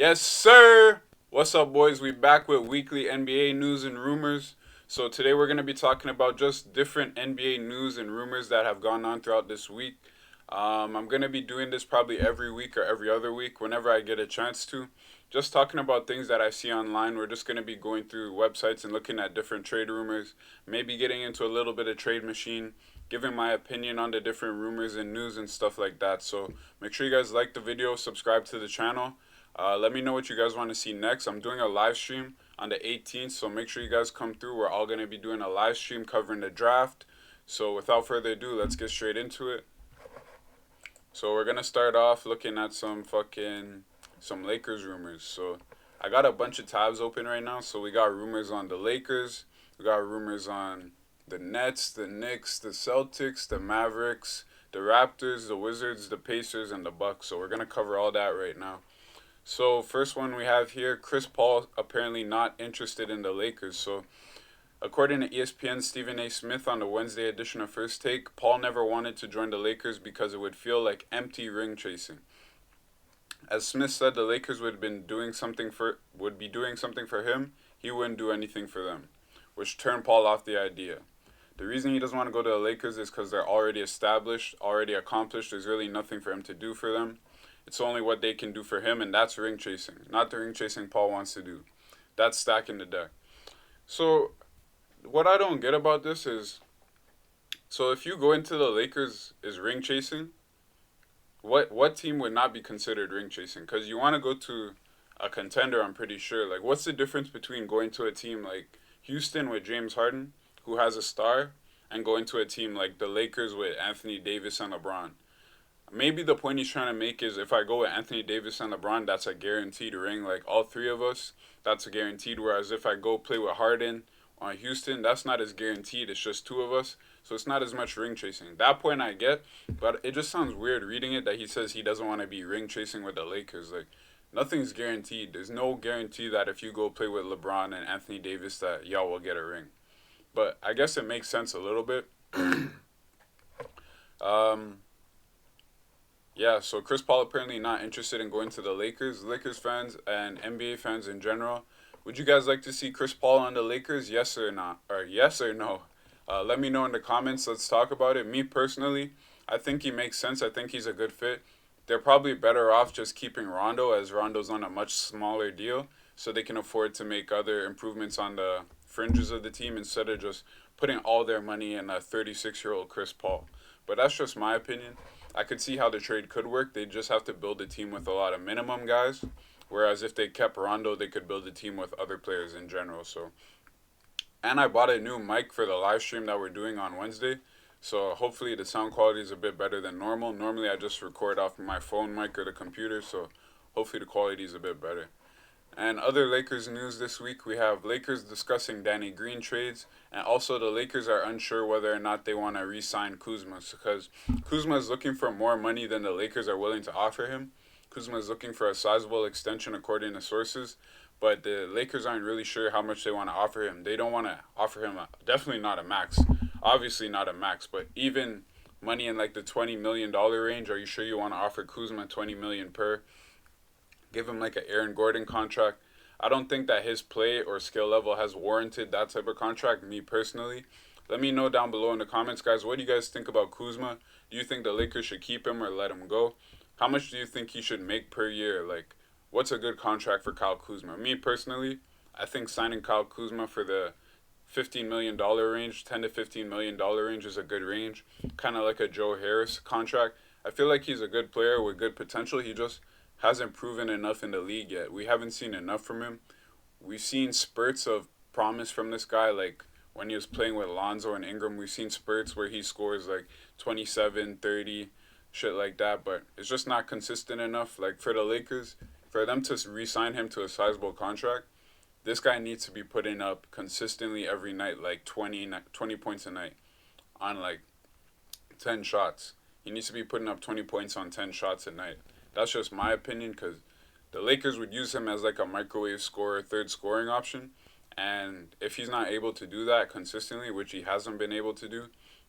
Yes, sir. What's up, boys? We back with weekly NBA news and rumors. So today we're gonna be talking about just different NBA news and rumors that have gone on throughout this week. I'm gonna be doing this probably every week or every other week whenever I get a chance to. Just talking about things that I see online. We're just gonna be going through websites and looking at different trade rumors. Maybe getting into a little bit of trade machine, giving my opinion on the different rumors and news and stuff like that. So make sure you guys like the video, subscribe to the channel. Let me know what you guys want to see next. I'm doing a live stream on the 18th, so make sure you guys come through. We're all going to be doing a live stream covering the draft. So without further ado, let's get straight into it. So we're going to start off looking at some Lakers rumors. So I got a bunch of tabs open right now. So we got rumors on the Lakers. We got rumors on the Nets, the Knicks, the Celtics, the Mavericks, the Raptors, the Wizards, the Pacers, and the Bucks. So we're going to cover all that right now. So first one we have here, Chris Paul apparently not interested in the Lakers. So according to ESPN's Stephen A. Smith on the Wednesday edition of First Take, Paul never wanted to join the Lakers because it would feel like empty ring chasing. As Smith said, the Lakers would be doing something for him. He wouldn't do anything for them, which turned Paul off the idea. The reason he doesn't want to go to the Lakers is because they're already established, already accomplished. There's really nothing for him to do for them. It's only what they can do for him, and that's ring chasing, not the ring chasing Paul wants to do. That's stacking the deck. So, what I don't get about this is, so if you go into the Lakers is ring chasing, what team would not be considered ring chasing? Because you want to go to a contender, I'm pretty sure. Like, what's the difference between going to a team like Houston with James Harden, who has a star, and going to a team like the Lakers with Anthony Davis and LeBron? Maybe the point he's trying to make is if I go with Anthony Davis and LeBron, that's a guaranteed ring. Like all three of us, that's a guaranteed. Whereas if I go play with Harden on Houston, that's not as guaranteed. It's just two of us. So it's not as much ring chasing. That point I get, but it just sounds weird reading it that he says he doesn't want to be ring chasing with the Lakers. Like nothing's guaranteed. There's no guarantee that if you go play with LeBron and Anthony Davis that y'all will get a ring. But I guess it makes sense a little bit. Yeah, so Chris Paul apparently not interested in going to the Lakers. Lakers fans and NBA fans in general, would you guys like to see Chris Paul on the Lakers? Yes or not? Or yes or no? Let me know in the comments. Let's talk about it. Me personally, I think he makes sense. I think he's a good fit. They're probably better off just keeping Rondo, as Rondo's on a much smaller deal, so they can afford to make other improvements on the fringes of the team instead of just putting all their money in a 36-year-old Chris Paul. But that's just my opinion. I could see how the trade could work. They just have to build a team with a lot of minimum guys. Whereas if they kept Rondo, they could build a team with other players in general. So, and I bought a new mic for the live stream that we're doing on Wednesday. So hopefully the sound quality is a bit better than normal. Normally I just record off my phone mic or the computer. So hopefully the quality is a bit better. And other Lakers news this week, we have Lakers discussing Danny Green trades, and also the Lakers are unsure whether or not they want to re-sign Kuzma, because Kuzma is looking for more money than the Lakers are willing to offer him. Kuzma is looking for a sizable extension according to sources, but the Lakers aren't really sure how much they want to offer him. They don't want to offer him definitely not a max, obviously not a max, but even money in like the $20 million range. Are you sure you want to offer Kuzma $20 million per? Give him like an Aaron Gordon contract. I don't think that his play or skill level has warranted that type of contract, me personally. Let me know down below in the comments, guys. What do you guys think about Kuzma? Do you think the Lakers should keep him or let him go? How much do you think he should make per year? Like, what's a good contract for Kyle Kuzma? Me personally, I think signing Kyle Kuzma for the $15 million range, $10 to $15 million range is a good range. Kind of like a Joe Harris contract. I feel like he's a good player with good potential. He just hasn't proven enough in the league yet. We haven't seen enough from him. We've seen spurts of promise from this guy, like when he was playing with Lonzo and Ingram. We've seen spurts where he scores like 27, 30, shit like that, but it's just not consistent enough. Like for the Lakers, for them to re-sign him to a sizable contract, this guy needs to be putting up consistently every night, like 20 points a night on like 10 shots. He needs to be putting up 20 points on 10 shots a night. That's just my opinion, because the Lakers would use him as like a microwave scorer, third scoring option. And if he's not able to do that consistently, which he hasn't been able to do,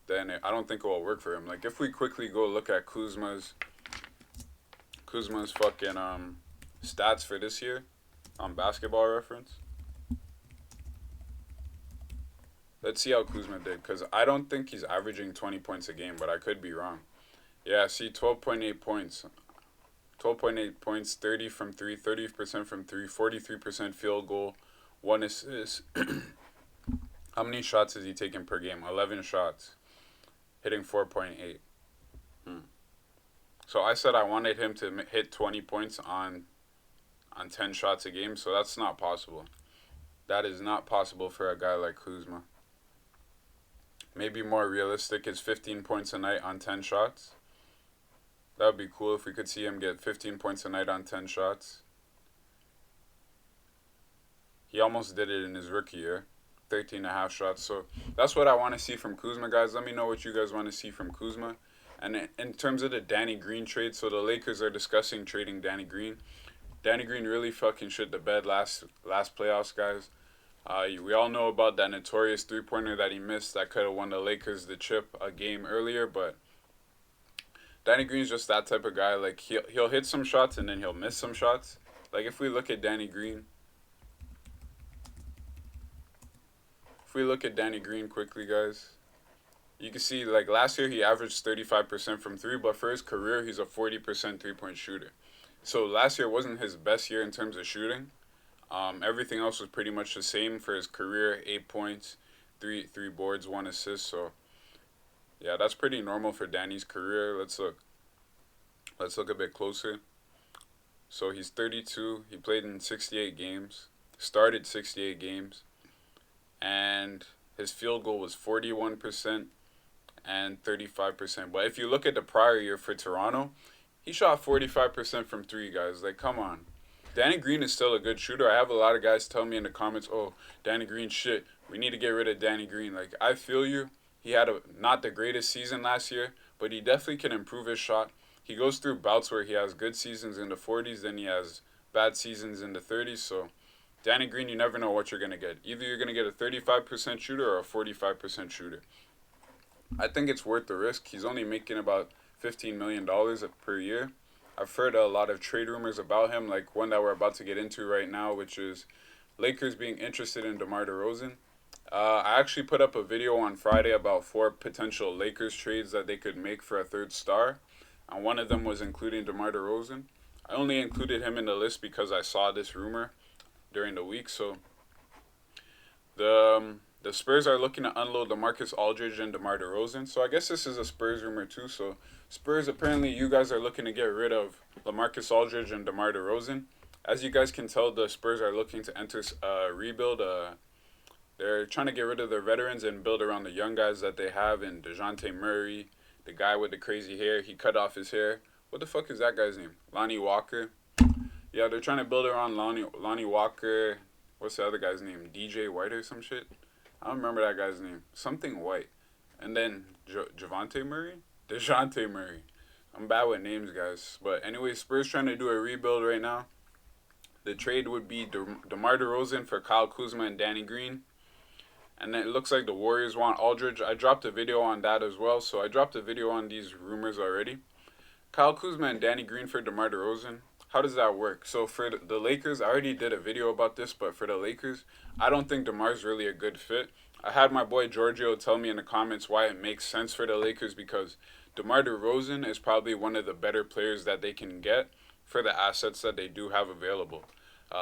then I don't think it will work for him. Like if we quickly go look at Kuzma's fucking stats for this year on Basketball Reference. Let's see how Kuzma did, because I don't think he's averaging 20 points a game, but I could be wrong. Yeah, see, 12.8 points. 12.8 points, 30 from 3, 30% from 3, 43% field goal, 1 assist. How many shots is he taking per game? 11 shots, hitting 4.8. So I said I wanted him to hit 20 points on 10 shots a game, so that's not possible. That is not possible for a guy like Kuzma. Maybe more realistic is 15 points a night on 10 shots. That would be cool if we could see him get 15 points a night on 10 shots. He almost did it in his rookie year, 13.5 shots. So that's what I want to see from Kuzma, guys. Let me know what you guys want to see from Kuzma. And in terms of the Danny Green trade, so the Lakers are discussing trading Danny Green. Danny Green really fucking shit the bed last playoffs, guys. We all know about that notorious three-pointer that he missed that could have won the Lakers the chip a game earlier, but Danny Green's just that type of guy. Like, he'll hit some shots and then he'll miss some shots. Like, if we look at Danny Green quickly, guys, you can see, like, last year he averaged 35% from 3, but for his career, he's a 40% three-point shooter. So last year wasn't his best year in terms of shooting. Everything else was pretty much the same for his career. 8 points, three boards, 1 assist. So yeah, that's pretty normal for Danny's career. Let's look a bit closer. So he's 32. He played in 68 games. Started 68 games. And his field goal was 41% and 35%. But if you look at the prior year for Toronto, he shot 45% from 3, guys. Like, come on. Danny Green is still a good shooter. I have a lot of guys tell me in the comments, oh, Danny Green, shit, we need to get rid of Danny Green. Like, I feel you. He had not the greatest season last year, but he definitely can improve his shot. He goes through bouts where he has good seasons in the 40s, then he has bad seasons in the 30s. So Danny Green, you never know what you're going to get. Either you're going to get a 35% shooter or a 45% shooter. I think it's worth the risk. He's only making about $15 million per year. I've heard a lot of trade rumors about him, like one that we're about to get into right now, which is Lakers being interested in DeMar DeRozan. I actually put up a video on Friday about 4 potential Lakers trades that they could make for a third star, and one of them was including DeMar DeRozan. I only included him in the list because I saw this rumor during the week. So the Spurs are looking to unload LaMarcus Aldridge and DeMar DeRozan. So I guess this is a Spurs rumor too. So Spurs, apparently you guys are looking to get rid of LaMarcus Aldridge and DeMar DeRozan. As you guys can tell, the Spurs are looking to enter a rebuild. They're trying to get rid of their veterans and build around the young guys that they have in DeJounte Murray, the guy with the crazy hair. He cut off his hair. What the fuck is that guy's name? Lonnie Walker. Yeah, they're trying to build around Lonnie Walker. What's the other guy's name? DJ White or some shit? I don't remember that guy's name. Something White. And then Javante Murray? DeJounte Murray. I'm bad with names, guys. But anyway, Spurs trying to do a rebuild right now. The trade would be DeMar DeRozan for Kyle Kuzma and Danny Green. And it looks like the Warriors want Aldridge. I dropped a video on that as well. So I dropped a video on these rumors already. Kyle Kuzma and Danny Green for DeMar DeRozan. How does that work? So for the Lakers, I already did a video about this, but for the Lakers, I don't think DeMar's really a good fit. I had my boy Giorgio tell me in the comments why it makes sense for the Lakers, because DeMar DeRozan is probably one of the better players that they can get for the assets that they do have available.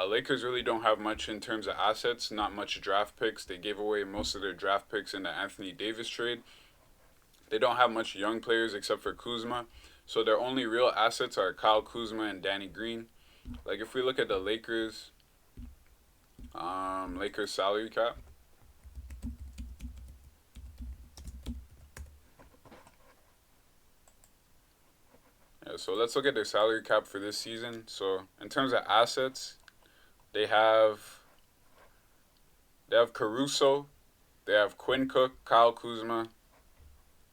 Lakers really don't have much in terms of assets, not much draft picks. They gave away most of their draft picks in the Anthony Davis trade. They don't have much young players except for Kuzma. So their only real assets are Kyle Kuzma and Danny Green. Like, if we look at the Lakers salary cap. Yeah, so let's look at their salary cap for this season. So in terms of assets, they have Caruso, they have Quinn Cook, Kyle Kuzma.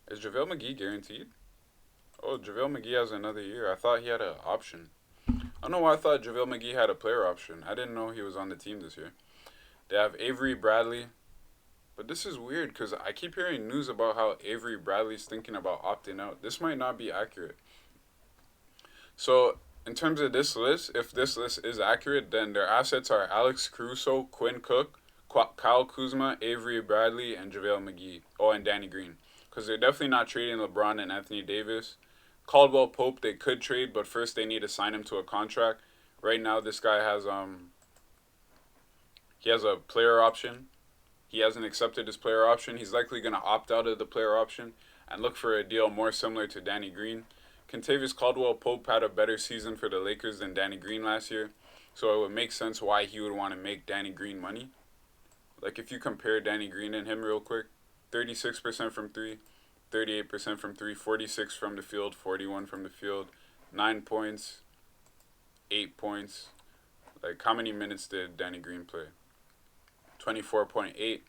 Is JaVale McGee guaranteed? Oh, JaVale McGee has another year. I thought he had an option. I don't know why I thought JaVale McGee had a player option. I didn't know he was on the team this year. They have Avery Bradley. But this is weird because I keep hearing news about how Avery Bradley's thinking about opting out. This might not be accurate. So in terms of this list, if this list is accurate, then their assets are Alex Caruso, Quinn Cook, Kyle Kuzma, Avery Bradley, and JaVale McGee. Oh, and Danny Green. Because they're definitely not trading LeBron and Anthony Davis. Caldwell Pope they could trade, but first they need to sign him to a contract. Right now, this guy has he has a player option. He hasn't accepted his player option. He's likely going to opt out of the player option and look for a deal more similar to Danny Green. Kentavious Caldwell-Pope had a better season for the Lakers than Danny Green last year, so it would make sense why he would want to make Danny Green money. Like, if you compare Danny Green and him real quick, 36% from 3, 38% from 3, 46 from the field, 41 from the field, 9 points, 8 points. Like, how many minutes did Danny Green play? 24.8.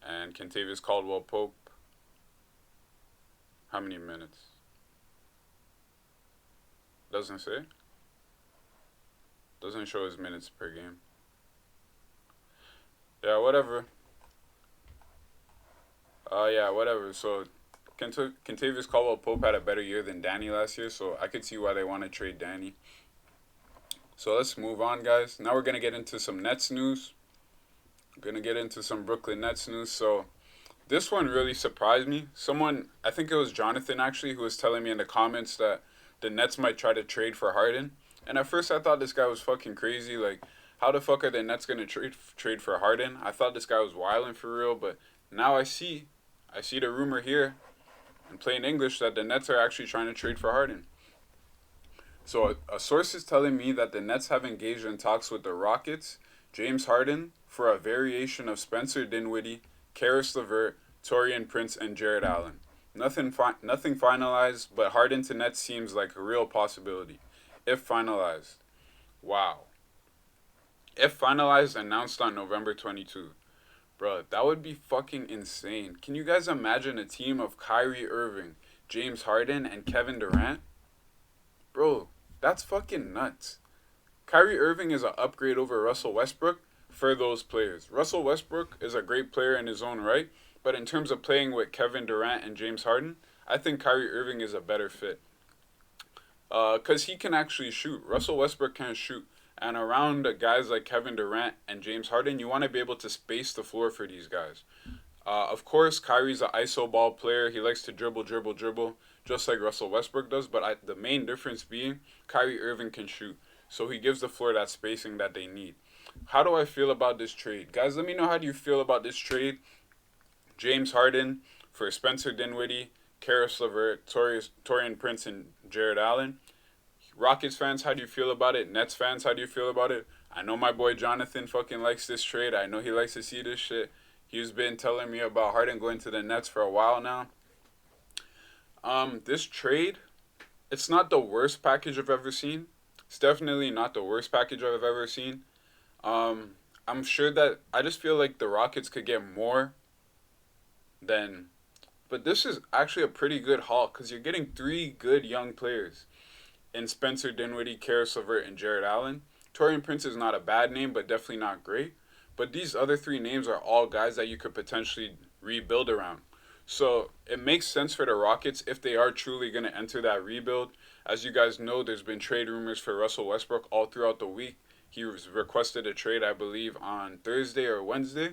And Kentavious Caldwell-Pope, how many minutes? Doesn't say. Doesn't show his minutes per game. Yeah, whatever. Yeah, whatever. So, Kentavious Caldwell-Pope had a better year than Danny last year, so I could see why they want to trade Danny. So let's move on, guys. Now we're going to get into some Nets news. We're going to get into some Brooklyn Nets news. So this one really surprised me. Someone, I think it was Jonathan actually, who was telling me in the comments that the Nets might try to trade for Harden. And at first I thought this guy was fucking crazy. Like, how the fuck are the Nets going to trade for Harden? I thought this guy was wilding for real, but now I see the rumor here in plain English that the Nets are actually trying to trade for Harden. So a source is telling me that the Nets have engaged in talks with the Rockets, James Harden, for a variation of Spencer Dinwiddie, Karis LeVert, Taurean Prince, and Jared Allen. Nothing finalized, but Harden to Nets seems like a real possibility, if finalized. Wow. If finalized, announced on November 22. Bro, that would be fucking insane. Can you guys imagine a team of Kyrie Irving, James Harden, and Kevin Durant? Bro, that's fucking nuts. Kyrie Irving is an upgrade over Russell Westbrook for those players. Russell Westbrook is a great player in his own right, but in terms of playing with Kevin Durant and James Harden, I think Kyrie Irving is a better fit. Because he can actually shoot. Russell Westbrook can't shoot. And around guys like Kevin Durant and James Harden, you want to be able to space the floor for these guys. Of course, Kyrie's an iso ball player. He likes to dribble, just like Russell Westbrook does. But the main difference being, Kyrie Irving can shoot. So he gives the floor that spacing that they need. How do I feel about this trade? Guys, let me know how do you feel about this trade. James Harden for Spencer Dinwiddie, Karis LeVert, Taurean Prince, and Jared Allen. Rockets fans, how do you feel about it? Nets fans, how do you feel about it? I know my boy Jonathan fucking likes this trade. I know he likes to see this shit. He's been telling me about Harden going to the Nets for a while now. This trade, it's not the worst package I've ever seen. It's definitely not the worst package I've ever seen. I'm sure that I just feel like the Rockets could get more than... But this is actually a pretty good haul because you're getting 3 good young players in Spencer Dinwiddie, Karis LeVert, and Jared Allen. Taurean Prince is not a bad name, but definitely not great. But these other 3 names are all guys that you could potentially rebuild around. So it makes sense for the Rockets if they are truly going to enter that rebuild. As you guys know, there's been trade rumors for Russell Westbrook all throughout the week. He was requested a trade, I believe, on Thursday or Wednesday.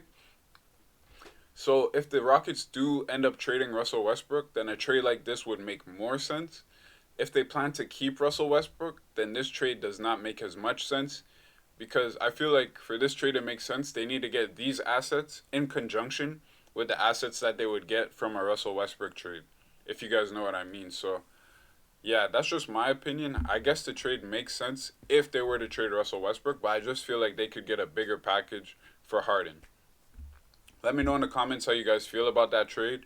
So if the Rockets do end up trading Russell Westbrook, then a trade like this would make more sense. If they plan to keep Russell Westbrook, then this trade does not make as much sense. Because I feel like for this trade to make sense, they need to get these assets in conjunction with the assets that they would get from a Russell Westbrook trade. If you guys know what I mean. So, yeah, that's just my opinion. I guess the trade makes sense if they were to trade Russell Westbrook. But I just feel like they could get a bigger package for Harden. Let me know in the comments how you guys feel about that trade.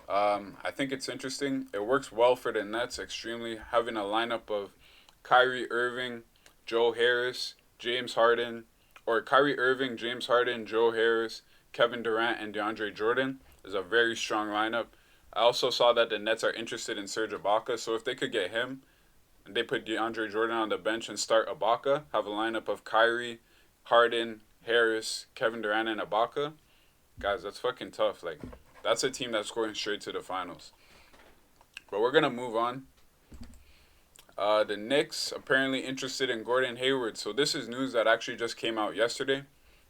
I think it's interesting. It works well for the Nets, extremely, having a lineup of Kyrie Irving, Joe Harris, James Harden, or Kyrie Irving, James Harden, Joe Harris, Kevin Durant, and DeAndre Jordan is a very strong lineup. I also saw that the Nets are interested in Serge Ibaka, so if they could get him, and they put DeAndre Jordan on the bench and start Ibaka, have a lineup of Kyrie, Harden, Harris, Kevin Durant, and Ibaka, guys, that's fucking tough. Like, that's a team that's going straight to the finals. But we're going to move on. The Knicks apparently interested in Gordon Hayward. So this is news that actually just came out yesterday.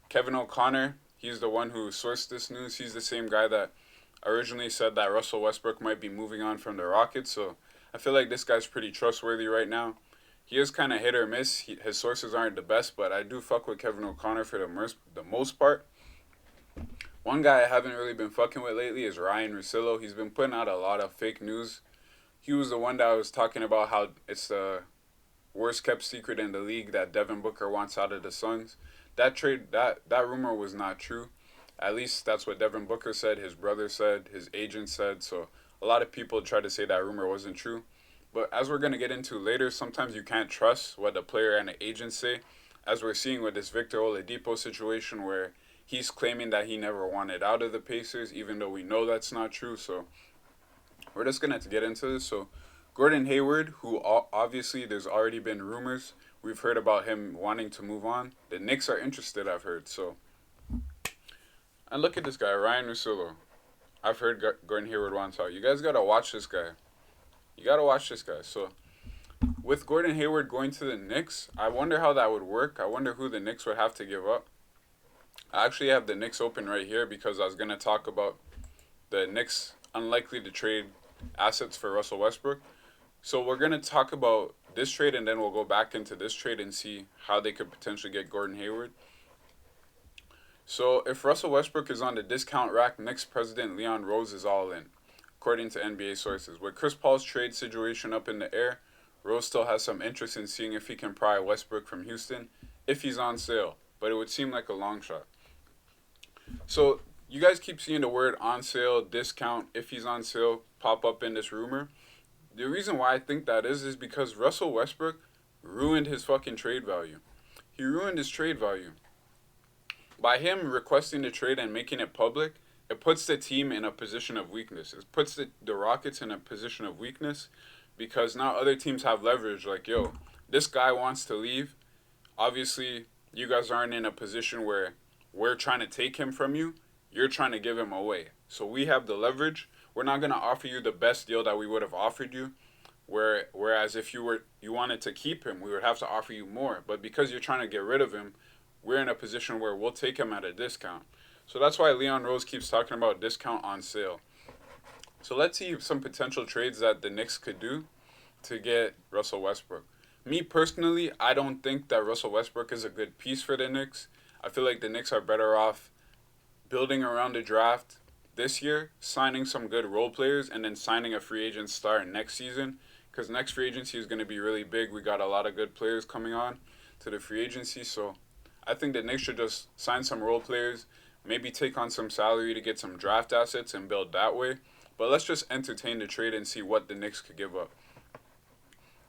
Kevin O'Connor, he's the one who sourced this news. He's the same guy that originally said that Russell Westbrook might be moving on from the Rockets. So I feel like this guy's pretty trustworthy right now. He is kind of hit or miss. His sources aren't the best, but I do fuck with Kevin O'Connor for the most part. One guy I haven't really been fucking with lately is Ryan Russillo. He's been putting out a lot of fake news. He was the one that was talking about how it's the worst kept secret in the league that Devin Booker wants out of the Suns. That rumor was not true. At least that's what Devin Booker said, his brother said, his agent said. So a lot of people tried to say that rumor wasn't true. But as we're going to get into later, sometimes you can't trust what the player and the agent say, as we're seeing with this Victor Oladipo situation where he's claiming that he never wanted out of the Pacers, even though we know that's not true. So we're just going to get into this. So Gordon Hayward, who obviously there's already been rumors. We've heard about him wanting to move on. The Knicks are interested, I've heard. So, and look at this guy, Ryan Russillo. I've heard Gordon Hayward wants out. You guys got to watch this guy. You got to watch this guy. So, with Gordon Hayward going to the Knicks, I wonder how that would work. I wonder who the Knicks would have to give up. I actually have the Knicks open right here because I was going to talk about the Knicks unlikely to trade assets for Russell Westbrook. So we're going to talk about this trade and then we'll go back into this trade and see how they could potentially get Gordon Hayward. So if Russell Westbrook is on the discount rack, Knicks president Leon Rose is all in, according to NBA sources. With Chris Paul's trade situation up in the air, Rose still has some interest in seeing if he can pry Westbrook from Houston if he's on sale, but it would seem like a long shot. So you guys keep seeing the word on sale, discount, if he's on sale pop up in this rumor. The reason why I think that is because Russell Westbrook ruined his fucking trade value. He ruined his trade value. By him requesting the trade and making it public, it puts the team in a position of weakness. It puts the Rockets in a position of weakness because now other teams have leverage like, yo, this guy wants to leave. Obviously, you guys aren't in a position where we're trying to take him from you. You're trying to give him away. So we have the leverage. We're not going to offer you the best deal that we would have offered you. Whereas if you wanted to keep him, we would have to offer you more. But because you're trying to get rid of him, we're in a position where we'll take him at a discount. So that's why Leon Rose keeps talking about discount on sale. So let's see some potential trades that the Knicks could do to get Russell Westbrook. Me personally, I don't think that Russell Westbrook is a good piece for the Knicks. I feel like the Knicks are better off building around the draft this year, signing some good role players, and then signing a free agent star next season. Because next free agency is going to be really big. We got a lot of good players coming on to the free agency. So I think the Knicks should just sign some role players, maybe take on some salary to get some draft assets and build that way. But let's just entertain the trade and see what the Knicks could give up.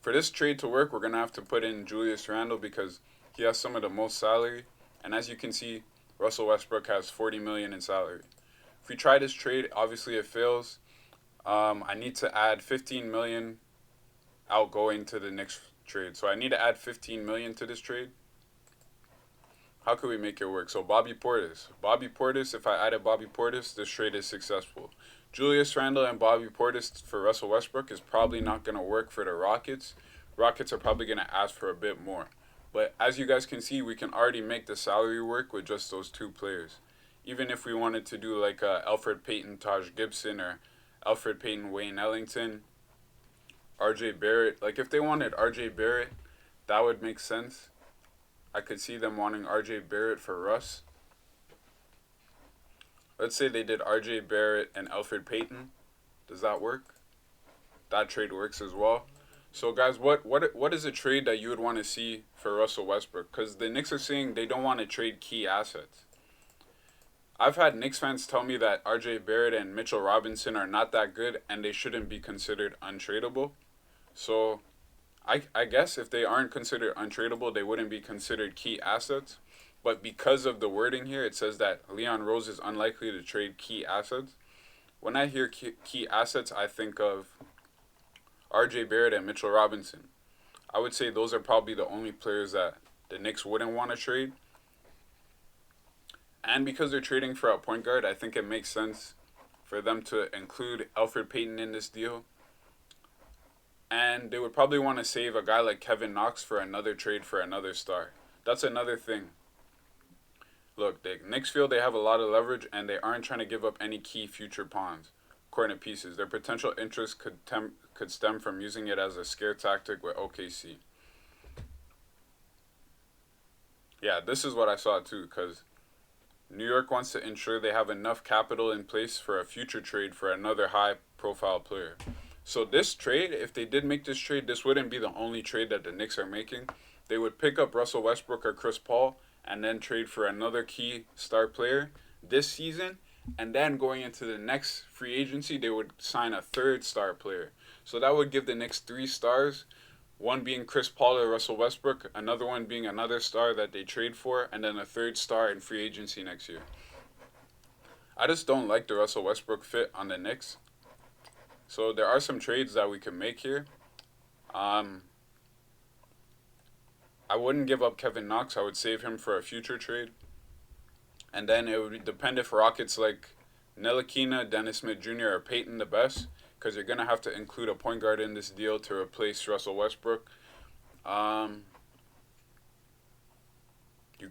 For this trade to work, we're going to have to put in Julius Randle because he has some of the most salary. And as you can see, Russell Westbrook has $40 million in salary. If we try this trade, obviously it fails. I need to add $15 million outgoing to the Knicks trade. So I need to add $15 million to this trade. How could we make it work? So Bobby Portis, if I added Bobby Portis, this trade is successful. Julius Randle and Bobby Portis for Russell Westbrook is probably not going to work for the Rockets. Rockets are probably going to ask for a bit more. But as you guys can see, we can already make the salary work with just those two players. Even if we wanted to do like Alfred Payton, Taj Gibson, or Alfred Payton, Wayne Ellington, RJ Barrett. Like if they wanted RJ Barrett, that would make sense. I could see them wanting RJ Barrett for Russ. Let's say they did RJ Barrett and Alfred Payton. Does that work? That trade works as well. So guys, what is a trade that you would want to see for Russell Westbrook? Because the Knicks are saying they don't want to trade key assets. I've had Knicks fans tell me that RJ Barrett and Mitchell Robinson are not that good and they shouldn't be considered untradeable. So I guess if they aren't considered untradeable, they wouldn't be considered key assets. But because of the wording here, it says that Leon Rose is unlikely to trade key assets. When I hear key assets, I think of RJ Barrett and Mitchell Robinson. I would say those are probably the only players that the Knicks wouldn't want to trade. And because they're trading for a point guard, I think it makes sense for them to include Alfred Payton in this deal. And they would probably want to save a guy like Kevin Knox for another trade for another star. That's another thing. Look, the Knicks feel they have a lot of leverage and they aren't trying to give up any key future pawns, according to pieces. Their potential interest could stem from using it as a scare tactic with OKC. Yeah, this is what I saw too, because New York wants to ensure they have enough capital in place for a future trade for another high-profile player. So this trade, if they did make this trade, this wouldn't be the only trade that the Knicks are making. They would pick up Russell Westbrook or Chris Paul and then trade for another key star player this season. And then going into the next free agency, they would sign a third star player. So that would give the Knicks 3 stars, one being Chris Paul or Russell Westbrook, another one being another star that they trade for, and then a third star in free agency next year. I just don't like the Russell Westbrook fit on the Knicks. So there are some trades that we can make here. I wouldn't give up Kevin Knox. I would save him for a future trade. And then it would depend if Rockets like Ntilikina, Dennis Smith Jr., or Peyton the best, because you're going to have to include a point guard in this deal to replace Russell Westbrook. You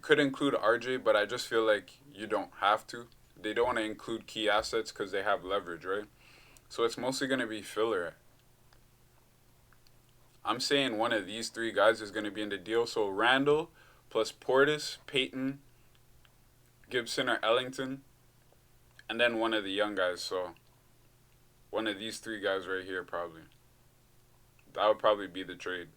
could include RJ, but I just feel like you don't have to. They don't want to include key assets because they have leverage, right? So it's mostly going to be filler. I'm saying one of these 3 guys is going to be in the deal. So Randall plus Portis, Peyton, Gibson, or Ellington, and then one of the young guys. So one of these 3 guys right here probably. That would probably be the trade.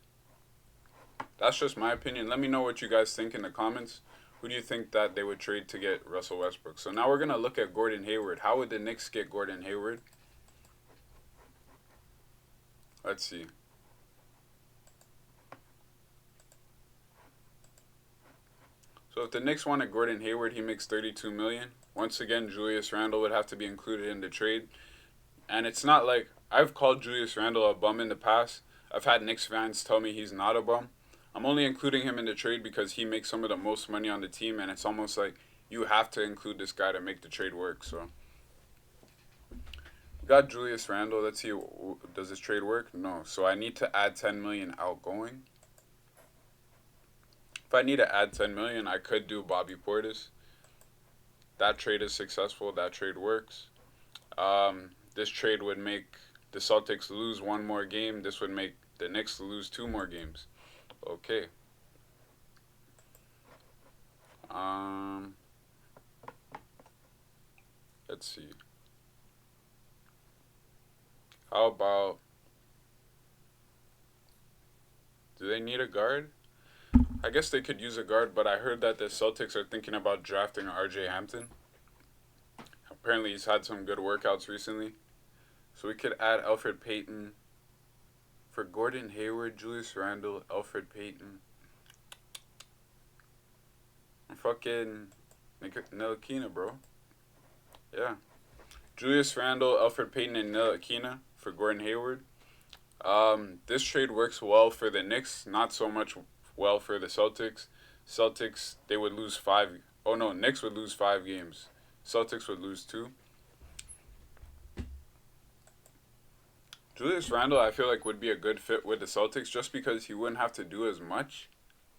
That's just my opinion. Let me know what you guys think in the comments. Who do you think that they would trade to get Russell Westbrook? So now we're going to look at Gordon Hayward. How would the Knicks get Gordon Hayward? Let's see. So if the Knicks wanted Gordon Hayward, he makes $32 million. Once again, Julius Randle would have to be included in the trade. And it's not like I've called Julius Randle a bum in the past. I've had Knicks fans tell me he's not a bum. I'm only including him in the trade because he makes some of the most money on the team, and it's almost like you have to include this guy to make the trade work. So we got Julius Randle. Let's see, does this trade work? No. So I need to add $10 million outgoing. If I need to add $10 million, I could do Bobby Portis. That trade is successful. That trade works. This trade would make the Celtics lose 1 more game. This would make the Knicks lose 2 more games. Okay. Let's see. How about, do they need a guard? I guess they could use a guard, but I heard that the Celtics are thinking about drafting RJ Hampton. Apparently he's had some good workouts recently. So we could add Elfrid Payton for Gordon Hayward, Julius Randle, Elfrid Payton. Fucking Ntilikina, bro. Yeah. Julius Randle, Elfrid Payton, and Ntilikina for Gordon Hayward. This trade works well for the Knicks, not so much well for the Celtics. Celtics, they would lose 5. Oh no, Knicks would lose 5 games. Celtics would lose 2. Julius Randle, I feel like, would be a good fit with the Celtics just because he wouldn't have to do as much.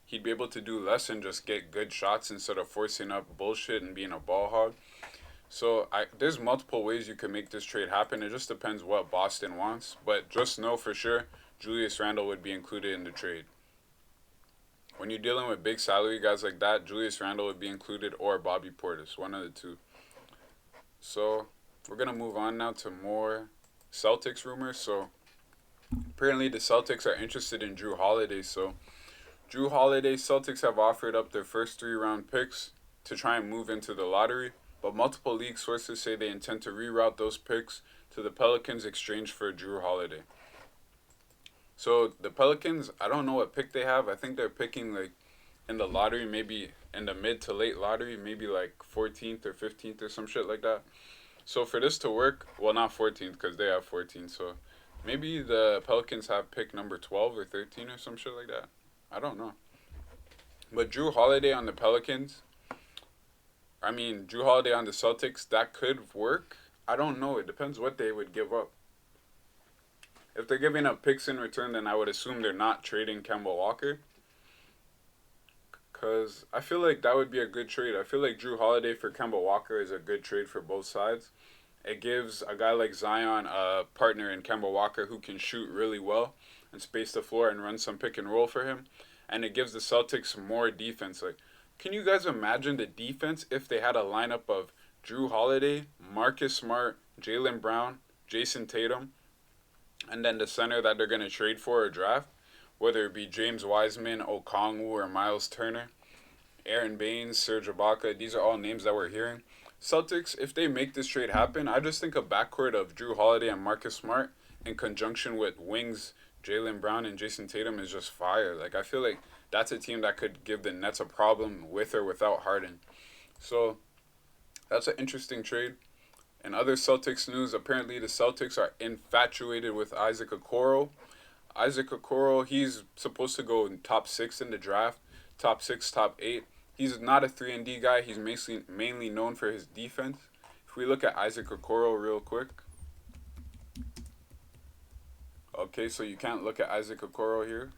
He'd be able to do less and just get good shots instead of forcing up bullshit and being a ball hog. So there's multiple ways you can make this trade happen. It just depends what Boston wants. But just know for sure, Julius Randle would be included in the trade. When you're dealing with big salary guys like that, Julius Randle would be included, or Bobby Portis, one of the 2. So we're going to move on now to more Celtics rumors. So apparently the Celtics are interested in Jrue Holiday. So Jrue Holiday, Celtics have offered up their first 3-round picks to try and move into the lottery. But multiple league sources say they intend to reroute those picks to the Pelicans exchange for Jrue Holiday. So the Pelicans, I don't know what pick they have. I think they're picking like in the lottery, maybe in the mid to late lottery, maybe like 14th or 15th or some shit like that. So for this to work, well, not 14th because they have 14. So maybe the Pelicans have pick number 12 or 13 or some shit like that. I don't know. But Jrue Holiday on the Pelicans, Jrue Holiday on the Celtics, that could work. I don't know. It depends what they would give up. If they're giving up picks in return, then I would assume they're not trading Kemba Walker. Because I feel like that would be a good trade. I feel like Jrue Holiday for Kemba Walker is a good trade for both sides. It gives a guy like Zion a partner in Kemba Walker who can shoot really well and space the floor and run some pick and roll for him. And it gives the Celtics more defense. Like, can you guys imagine the defense if they had a lineup of Jrue Holiday, Marcus Smart, Jaylen Brown, Jason Tatum, and then the center that they're going to trade for or draft, whether it be James Wiseman, Okongwu, or Miles Turner, Aaron Baines, Serge Ibaka, these are all names that we're hearing. Celtics, if they make this trade happen, I just think a backcourt of Jrue Holiday and Marcus Smart in conjunction with wings Jaylen Brown and Jason Tatum is just fire. Like, I feel like that's a team that could give the Nets a problem with or without Harden. So that's an interesting trade. In other Celtics news, apparently the Celtics are infatuated with Isaac Okoro. Isaac Okoro, he's supposed to go in top 6 in the draft, top 6, top 8. He's not a 3-and-D guy. He's mainly known for his defense. If we look at Isaac Okoro real quick. Okay, so you can't look at Isaac Okoro here.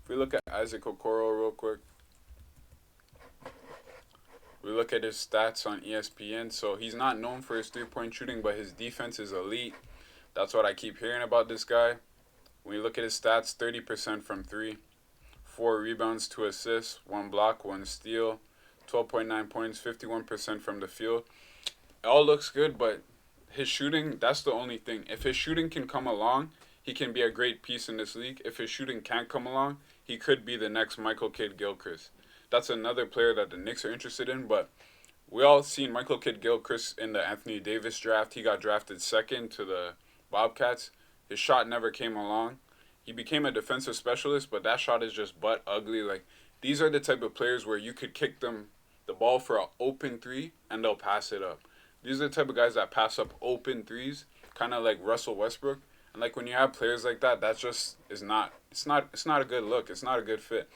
If we look at Isaac Okoro real quick. We look at his stats on ESPN. So he's not known for his three-point shooting, but his defense is elite. That's what I keep hearing about this guy. When you look at his stats, 30% from 3. 4 rebounds, 2 assists, 1 block, 1 steal, 12.9 points, 51% from the field. It all looks good, but his shooting, that's the only thing. If his shooting can come along, he can be a great piece in this league. If his shooting can't come along, he could be the next Michael Kidd-Gilchrist. That's another player that the Knicks are interested in, but we all seen Michael Kidd-Gilchrist in the Anthony Davis draft. He got drafted second to the Bobcats. His shot never came along. He became a defensive specialist, but that shot is just butt ugly. Like, these are the type of players where you could kick them the ball for an open 3 and they'll pass it up. These are the type of guys that pass up open 3s, kind of like Russell Westbrook. And like when you have players like that, that just is not it's not a good look. It's not a good fit.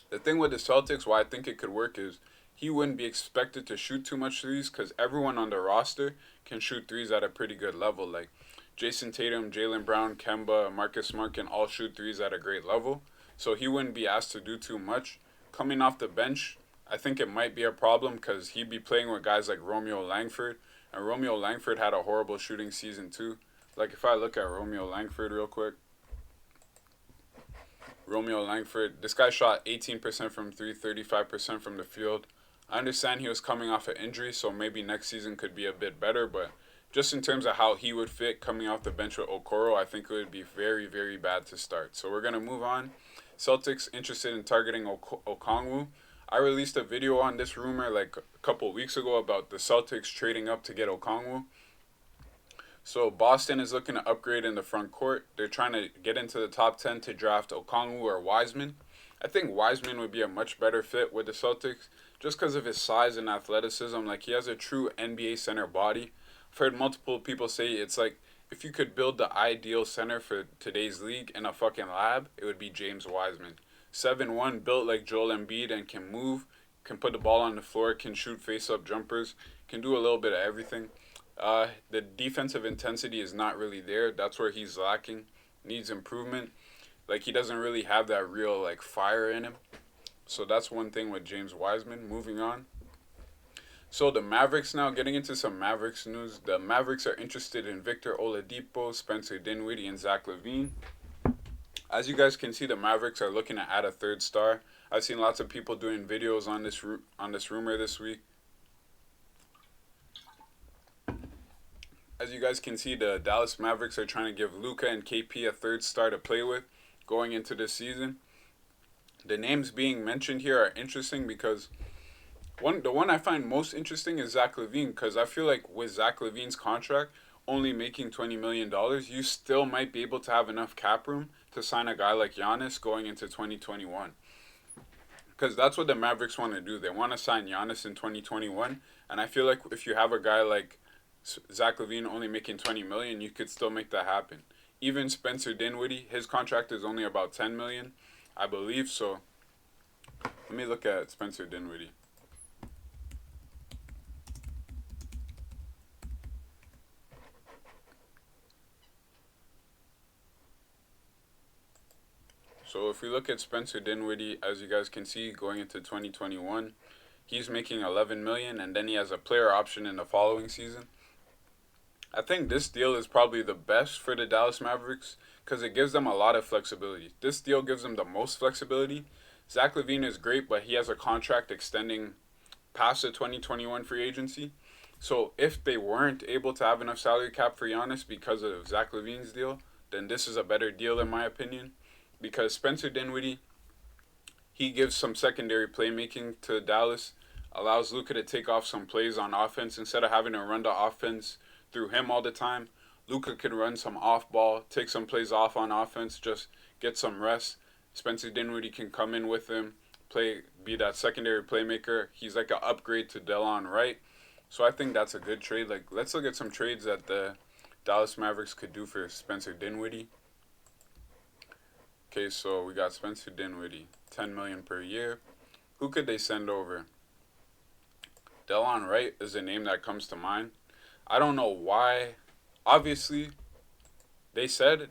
The thing with the Celtics, why I think it could work is he wouldn't be expected to shoot too much 3s because everyone on the roster can shoot 3s at a pretty good level. Like Jason Tatum, Jaylen Brown, Kemba, Marcus Smart can all shoot 3s at a great level. So he wouldn't be asked to do too much. Coming off the bench, I think it might be a problem because he'd be playing with guys like Romeo Langford. And Romeo Langford had a horrible shooting season too. Like if I look at Romeo Langford real quick. Romeo Langford, this guy shot 18% from 3, 35% from the field. I understand he was coming off an injury, so maybe next season could be a bit better, but just in terms of how he would fit coming off the bench with Okoro, I think it would be very, very bad to start. So we're going to move on. Celtics interested in targeting Okongwu. I released a video on this rumor like a couple weeks ago about the Celtics trading up to get Okongwu. So Boston is looking to upgrade in the front court. They're trying to get into the top 10 to draft Okongwu or Wiseman. I think Wiseman would be a much better fit with the Celtics just because of his size and athleticism. Like, he has a true NBA center body. I've heard multiple people say it's like if you could build the ideal center for today's league in a fucking lab, it would be James Wiseman. 7'1", built like Joel Embiid and can move, can put the ball on the floor, can shoot face-up jumpers, can do a little bit of everything. The defensive intensity is not really there. That's where he's lacking. Needs improvement. Like, he doesn't really have that real, like, fire in him. So that's one thing with James Wiseman. Moving on. So the Mavericks now, getting into some Mavericks news. The Mavericks are interested in Victor Oladipo, Spencer Dinwiddie, and Zach Lavine. As you guys can see, the Mavericks are looking to add a third star. I've seen lots of people doing videos on this rumor this week. As you guys can see, the Dallas Mavericks are trying to give Luka and KP a third star to play with going into this season. The names being mentioned here are interesting because the one I find most interesting is Zach Lavine, because I feel like with Zach Lavine's contract only making $20 million, you still might be able to have enough cap room to sign a guy like Giannis going into 2021. Because that's what the Mavericks want to do. They want to sign Giannis in 2021, and I feel like if you have a guy like Zach Lavine only making $20 million, you could still make that happen. Even Spencer Dinwiddie, his contract is only about $10 million, I believe. So let me look at Spencer Dinwiddie. So if we look at Spencer Dinwiddie, as you guys can see, going into 2021, he's making 11 million, and then he has a player option in the following season. I think this deal is probably the best for the Dallas Mavericks because it gives them a lot of flexibility. This deal gives them the most flexibility. Zach LaVine is great, but he has a contract extending past the 2021 free agency. So if they weren't able to have enough salary cap for Giannis because of Zach LaVine's deal, then this is a better deal in my opinion. Because Spencer Dinwiddie, he gives some secondary playmaking to Dallas, allows Luka to take off some plays on offense instead of having to run the offense through him all the time. Luka can run some off ball, take some plays off on offense, just get some rest. Spencer Dinwiddie can come in with him, be that secondary playmaker. He's like an upgrade to Delon Wright. So I think that's a good trade. Like, let's look at some trades that the Dallas Mavericks could do for Spencer Dinwiddie. Okay, so we got Spencer Dinwiddie, $10 million per year. Who could they send over? Delon Wright is a name that comes to mind. I don't know why. Obviously, they said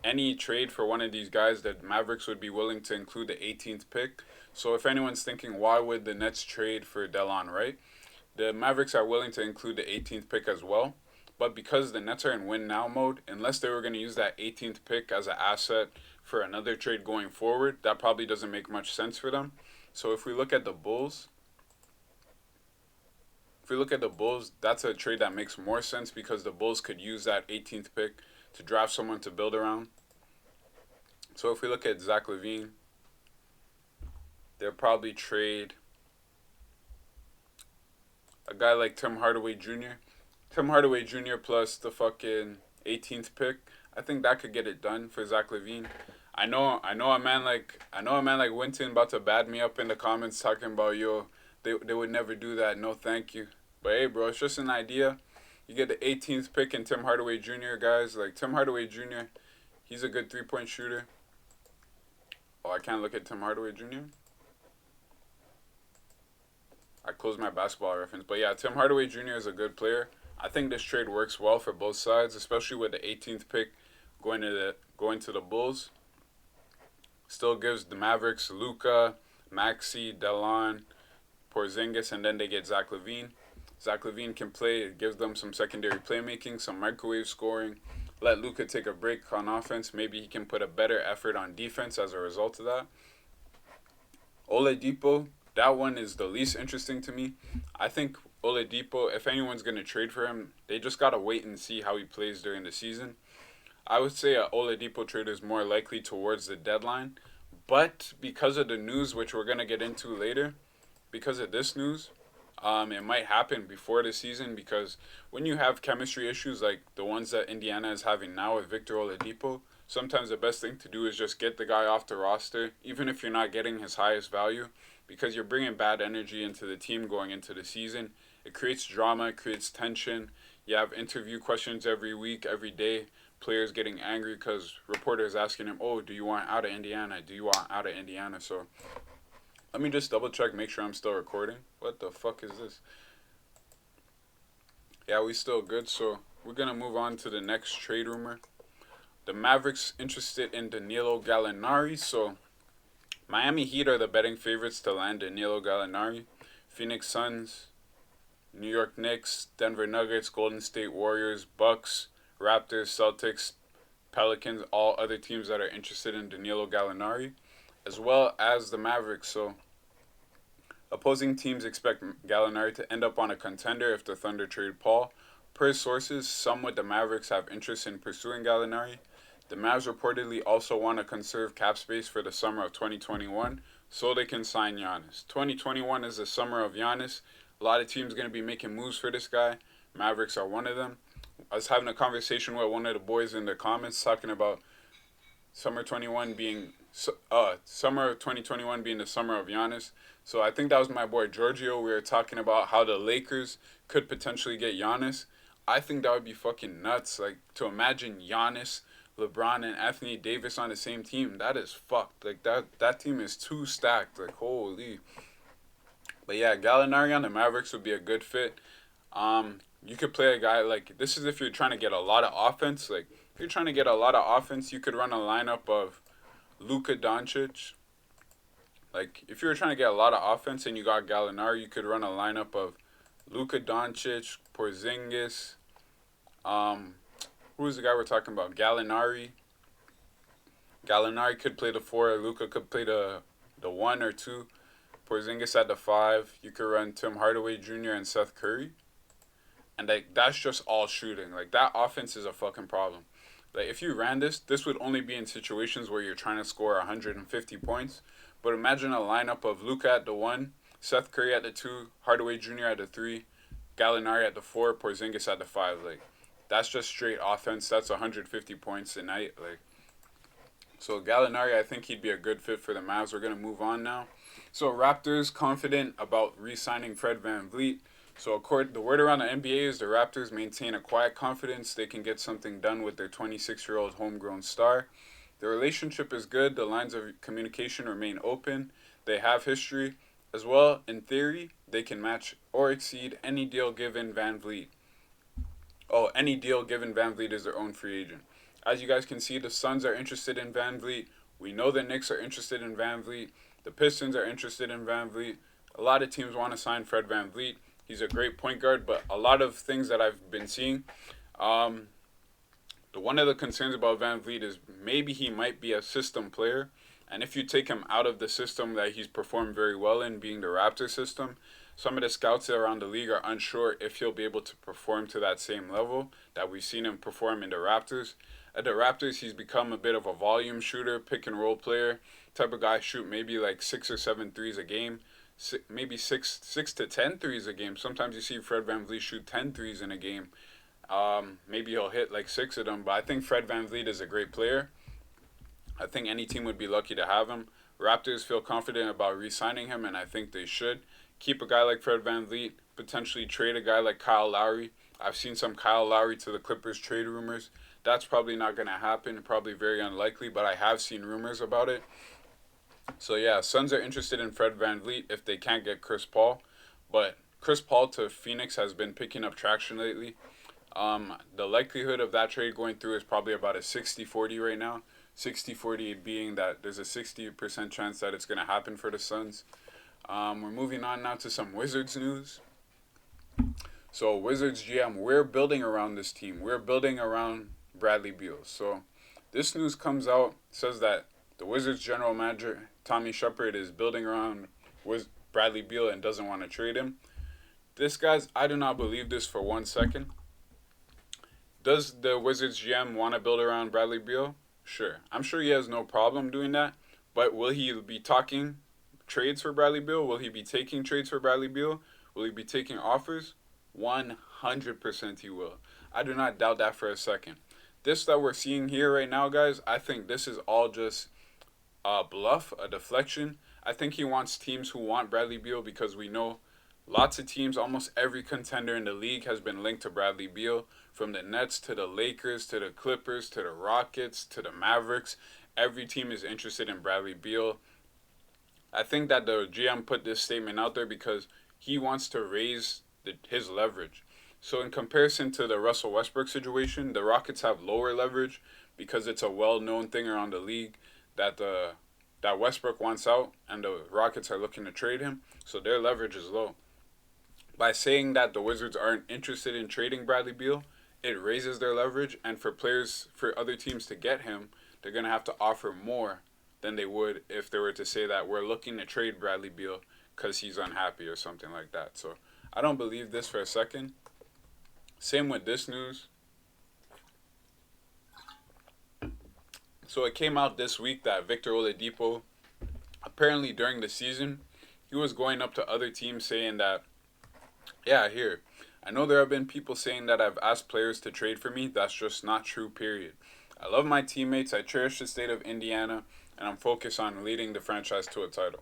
any trade for one of these guys that Mavericks would be willing to include the 18th pick. So if anyone's thinking why would the Nets trade for Delon Wright, the Mavericks are willing to include the 18th pick as well. But because the Nets are in win now mode, unless they were going to use that 18th pick as an asset for another trade going forward, that probably doesn't make much sense for them. So if we look at the Bulls, that's a trade that makes more sense because the Bulls could use that 18th pick to draft someone to build around. So if we look at Zach LaVine, they'll probably trade a guy like Tim Hardaway Jr. Tim Hardaway Jr. plus the fucking 18th pick. I think that could get it done for Zach LaVine. I know a man like Winton about to bad me up in the comments talking about they would never do that. No, thank you. But hey, bro, it's just an idea. You get the 18th pick in Tim Hardaway Jr., guys. Like, Tim Hardaway Jr., he's a good three-point shooter. Oh, I can't look at Tim Hardaway Jr. I closed my basketball reference. But yeah, Tim Hardaway Jr. is a good player. I think this trade works well for both sides, especially with the 18th pick going to the Bulls. Still gives the Mavericks Luka, Maxey, Delon, Porzingis, and then they get Zach LaVine. Zach LaVine can play. It gives them some secondary playmaking, some microwave scoring. Let Luka take a break on offense. Maybe he can put a better effort on defense as a result of that. Oladipo, that one is the least interesting to me. I think Oladipo, if anyone's going to trade for him, they just got to wait and see how he plays during the season. I would say a Oladipo trade is more likely towards the deadline. But because of the news, which we're going to get into later, because of this news, it might happen before the season because when you have chemistry issues like the ones that Indiana is having now with Victor Oladipo, sometimes the best thing to do is just get the guy off the roster, even if you're not getting his highest value, because you're bringing bad energy into the team going into the season. It creates drama, it creates tension. You have interview questions every week, every day. Players getting angry because reporters asking him, oh, do you want out of Indiana? Do you want out of Indiana? So let me just double check, make sure I'm still recording. What the fuck is this? Yeah, we still good. So we're going to move on to the next trade rumor. The Mavericks interested in Danillo Gallinari. So Miami Heat are the betting favorites to land Danillo Gallinari. Phoenix Suns, New York Knicks, Denver Nuggets, Golden State Warriors, Bucks, Raptors, Celtics, Pelicans, all other teams that are interested in Danillo Gallinari, as well as the Mavericks. So opposing teams expect Gallinari to end up on a contender if the Thunder trade Paul. Per sources, some with the Mavericks have interest in pursuing Gallinari. The Mavs reportedly also want to conserve cap space for the summer of 2021 so they can sign Giannis. 2021 is the summer of Giannis. A lot of teams are going to be making moves for this guy. Mavericks are one of them. I was having a conversation with one of the boys in the comments talking about summer of 2021 being the summer of Giannis. So I think that was my boy Giorgio. We were talking about how the Lakers could potentially get Giannis. I think that would be fucking nuts. Like, to imagine Giannis, LeBron, and Anthony Davis on the same team, that is fucked. Like, that team is too stacked. Like, holy. But yeah, Gallinari on the Mavericks would be a good fit. You could play a guy like, this is if you're trying to get a lot of offense. Like, if you're trying to get a lot of offense, you could run a lineup of Luka Doncic. Like, if you were trying to get a lot of offense and you got Gallinari, you could run a lineup of Luka Doncic, Porzingis, who's the guy we're talking about? Gallinari. Gallinari could play the 4. Luka could play the 1 or 2. Porzingis at the 5. You could run Tim Hardaway Jr. and Seth Curry. And that's just all shooting. Like, that offense is a fucking problem. Like, if you ran this would only be in situations where you're trying to score 150 points. But imagine a lineup of Luka at the 1, Seth Curry at the 2, Hardaway Jr. at the 3, Gallinari at the 4, Porzingis at the 5. Like, that's just straight offense. That's 150 points a night. Like, so Gallinari, I think he'd be a good fit for the Mavs. We're going to move on now. So Raptors confident about re-signing Fred Van Vleet. So the word around the NBA is the Raptors maintain a quiet confidence they can get something done with their 26-year-old homegrown star. The relationship is good. The lines of communication remain open. They have history. As well, in theory, they can match or exceed any deal given Van Vleet. Any deal given Van Vleet is their own free agent. As you guys can see, the Suns are interested in Van Vleet. We know the Knicks are interested in Van Vleet. The Pistons are interested in Van Vleet. A lot of teams want to sign Fred Van Vleet. He's a great point guard, but a lot of things that I've been seeing, one of the concerns about Van Vleet is maybe he might be a system player. And if you take him out of the system that he's performed very well in, being the Raptor system, some of the scouts around the league are unsure if he'll be able to perform to that same level that we've seen him perform in the Raptors. At the Raptors, he's become a bit of a volume shooter, pick and roll player, type of guy, shoot maybe like 6 or 7 threes a game, maybe 6 to 10 threes a game. Sometimes you see Fred Van Vleet shoot 10 threes in a game. Maybe he'll hit like 6 of them, but I think Fred Van Vleet is a great player. I think any team would be lucky to have him. Raptors feel confident about re-signing him, and I think they should. Keep a guy like Fred Van Vleet, potentially trade a guy like Kyle Lowry. I've seen some Kyle Lowry to the Clippers trade rumors. That's probably not going to happen, probably very unlikely, but I have seen rumors about it. So yeah, Suns are interested in Fred Van Vleet if they can't get Chris Paul. But Chris Paul to Phoenix has been picking up traction lately. The likelihood of that trade going through is probably about a 60-40 right now. 60-40 being that there's a 60% chance that it's going to happen for the Suns. We're moving on now to some Wizards news. So Wizards GM, we're building around this team. We're building around Bradley Beal. So this news comes out, says that the Wizards general manager, Tommy Shepard, is building around Bradley Beal and doesn't want to trade him. This, guys, I do not believe this for 1 second. Does the Wizards GM want to build around Bradley Beal? Sure. I'm sure he has no problem doing that. But will he be talking trades for Bradley Beal? Will he be taking trades for Bradley Beal? Will he be taking offers? 100% he will. I do not doubt that for a second. This that we're seeing here right now, guys, I think this is all just a bluff, a deflection. I think he wants teams who want Bradley Beal because we know lots of teams, almost every contender in the league has been linked to Bradley Beal. From the Nets to the Lakers to the Clippers to the Rockets to the Mavericks, every team is interested in Bradley Beal. I think that the GM put this statement out there because he wants to raise his leverage. So in comparison to the Russell Westbrook situation, the Rockets have lower leverage because it's a well-known thing around the league that that Westbrook wants out and the Rockets are looking to trade him. So their leverage is low. By saying that the Wizards aren't interested in trading Bradley Beal, it raises their leverage, and for other teams to get him, they're going to have to offer more than they would if they were to say that we're looking to trade Bradley Beal because he's unhappy or something like that. So I don't believe this for a second. Same with this news. So it came out this week that Victor Oladipo, apparently during the season, he was going up to other teams saying that, yeah, here, I know there have been people saying that I've asked players to trade for me. That's just not true, period. I love my teammates, I cherish the state of Indiana, and I'm focused on leading the franchise to a title.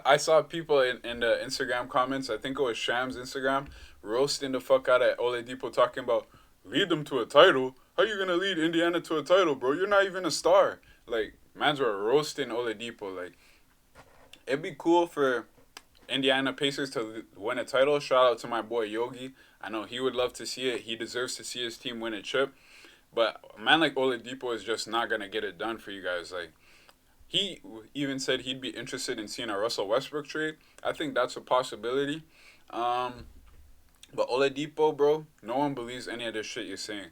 I saw people in the Instagram comments, I think it was Sham's Instagram, roasting the fuck out of Oladipo, talking about, lead them to a title? How you going to lead Indiana to a title, bro? You're not even a star. Like, mans were roasting Oladipo. Like, it'd be cool for Indiana Pacers to win a title. Shout out to my boy Yogi. I know he would love to see it. He deserves to see his team win a chip. But a man like Oladipo is just not gonna get it done for you guys. Like he even said he'd be interested in seeing a Russell Westbrook trade. I think that's a possibility. Um, but Oladipo, bro, no one believes any of this shit you're saying.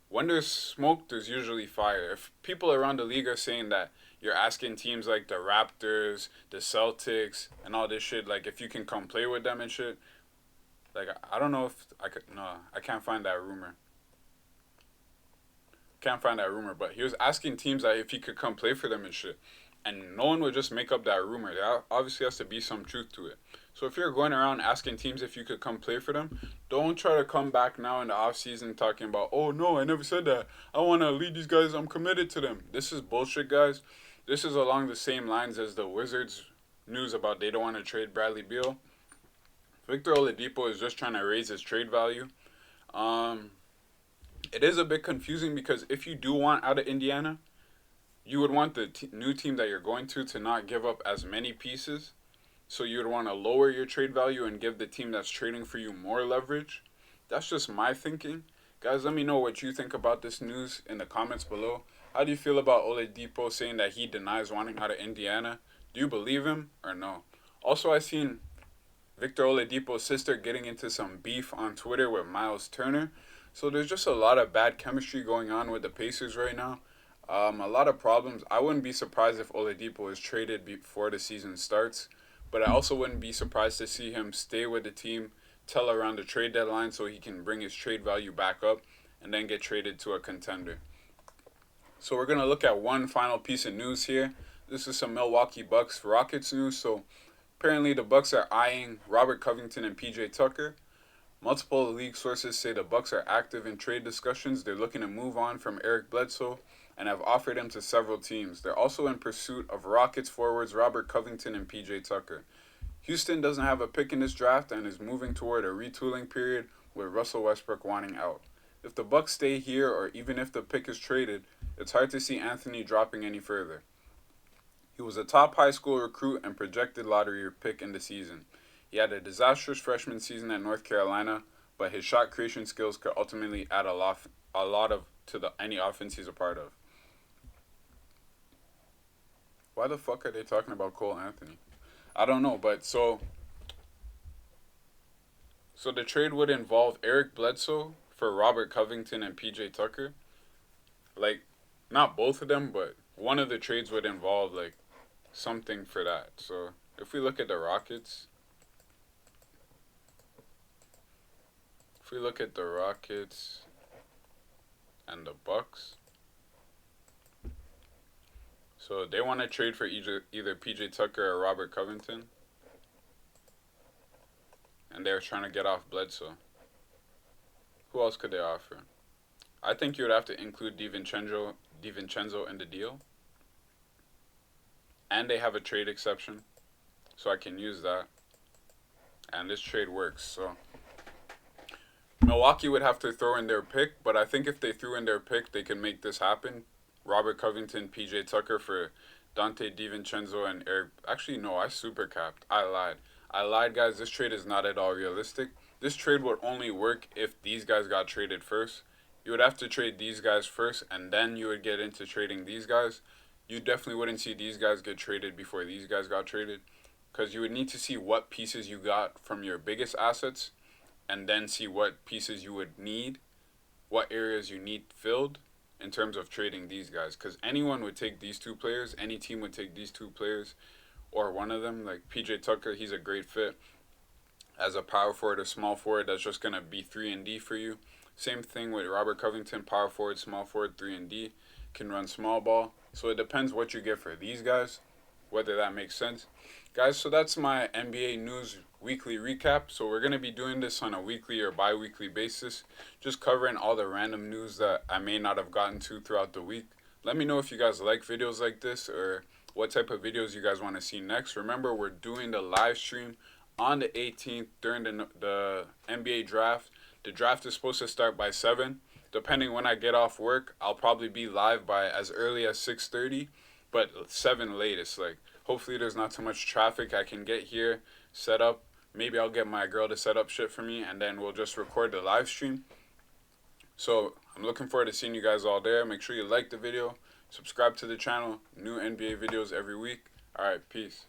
When there's smoke, there's usually fire. If people around the league are saying that you're asking teams like the Raptors, the Celtics, and all this shit, like if you can come play with them and shit, like I don't know if I could. No, I can't find that rumor. Can't find that rumor, but he was asking teams that if he could come play for them and shit. And no one would just make up that rumor. There obviously has to be some truth to it. So if you're going around asking teams if you could come play for them, don't try to come back now in the off season talking about, oh no, I never said that. I want to lead these guys. I'm committed to them. This is bullshit, guys. This is along the same lines as the Wizards news about they don't want to trade Bradley Beal. Victor Oladipo is just trying to raise his trade value. Um, it is a bit confusing because if you do want out of Indiana, you would want the new team that you're going to not give up as many pieces. So you would want to lower your trade value and give the team that's trading for you more leverage. That's just my thinking. Guys, let me know what you think about this news in the comments below. How do you feel about Oladipo saying that he denies wanting out of Indiana? Do you believe him or no? Also, I seen Victor Oladipo's sister getting into some beef on Twitter with Miles Turner. So there's just a lot of bad chemistry going on with the Pacers right now. A lot of problems. I wouldn't be surprised if Oladipo is traded before the season starts, but I also wouldn't be surprised to see him stay with the team till around the trade deadline so he can bring his trade value back up and then get traded to a contender. So we're going to look at one final piece of news here. This is some Milwaukee Bucks Rockets news. So apparently the Bucks are eyeing Robert Covington and PJ Tucker. Multiple league sources say the Bucks are active in trade discussions. They're looking to move on from Eric Bledsoe and have offered him to several teams. They're also in pursuit of Rockets forwards Robert Covington and PJ Tucker. Houston doesn't have a pick in this draft and is moving toward a retooling period with Russell Westbrook wanting out. If the Bucks stay here or even if the pick is traded, it's hard to see Anthony dropping any further. He was a top high school recruit and projected lottery pick in the season. He had a disastrous freshman season at North Carolina, but his shot creation skills could ultimately add a lot of to any offense he's a part of. Why the fuck are they talking about Cole Anthony? I don't know, but so the trade would involve Eric Bledsoe for Robert Covington and PJ Tucker. Like, not both of them, but one of the trades would involve like something for that. So if we look at the Rockets, and the Bucks, so they want to trade for either PJ Tucker or Robert Covington, and they're trying to get off Bledsoe. Who else could they offer? I think you would have to include DiVincenzo in the deal, and they have a trade exception, so I can use that, and this trade works. So Milwaukee would have to throw in their pick, but I think if they threw in their pick, they can make this happen. Robert Covington, PJ Tucker for Dante DiVincenzo and Eric. Actually, no, I super capped. I lied, guys. This trade is not at all realistic. This trade would only work if these guys got traded first. You would have to trade these guys first, and then you would get into trading these guys. You definitely wouldn't see these guys get traded before these guys got traded, because you would need to see what pieces you got from your biggest assets, and then see what pieces you would need, what areas you need filled in terms of trading these guys. Because anyone would take these two players, any team would take these two players, or one of them. Like PJ Tucker, he's a great fit as a power forward or small forward that's just going to be 3 and D for you. Same thing with Robert Covington, power forward, small forward, 3 and D, can run small ball. So it depends what you get for these guys, whether that makes sense. Guys, so that's my NBA news weekly recap. So we're going to be doing this on a weekly or bi-weekly basis, just covering all the random news that I may not have gotten to throughout the week. Let me know if you guys like videos like this or what type of videos you guys want to see next. Remember, we're doing the live stream on the 18th during the NBA draft. The draft is supposed to start by 7. Depending when I get off work, I'll probably be live by as early as 6:30, but 7 latest. Like, hopefully there's not too much traffic. I can get here, set up. Maybe I'll get my girl to set up shit for me, and then we'll just record the live stream. So I'm looking forward to seeing you guys all there. Make sure you like the video, subscribe to the channel. New NBA videos every week. All right, peace.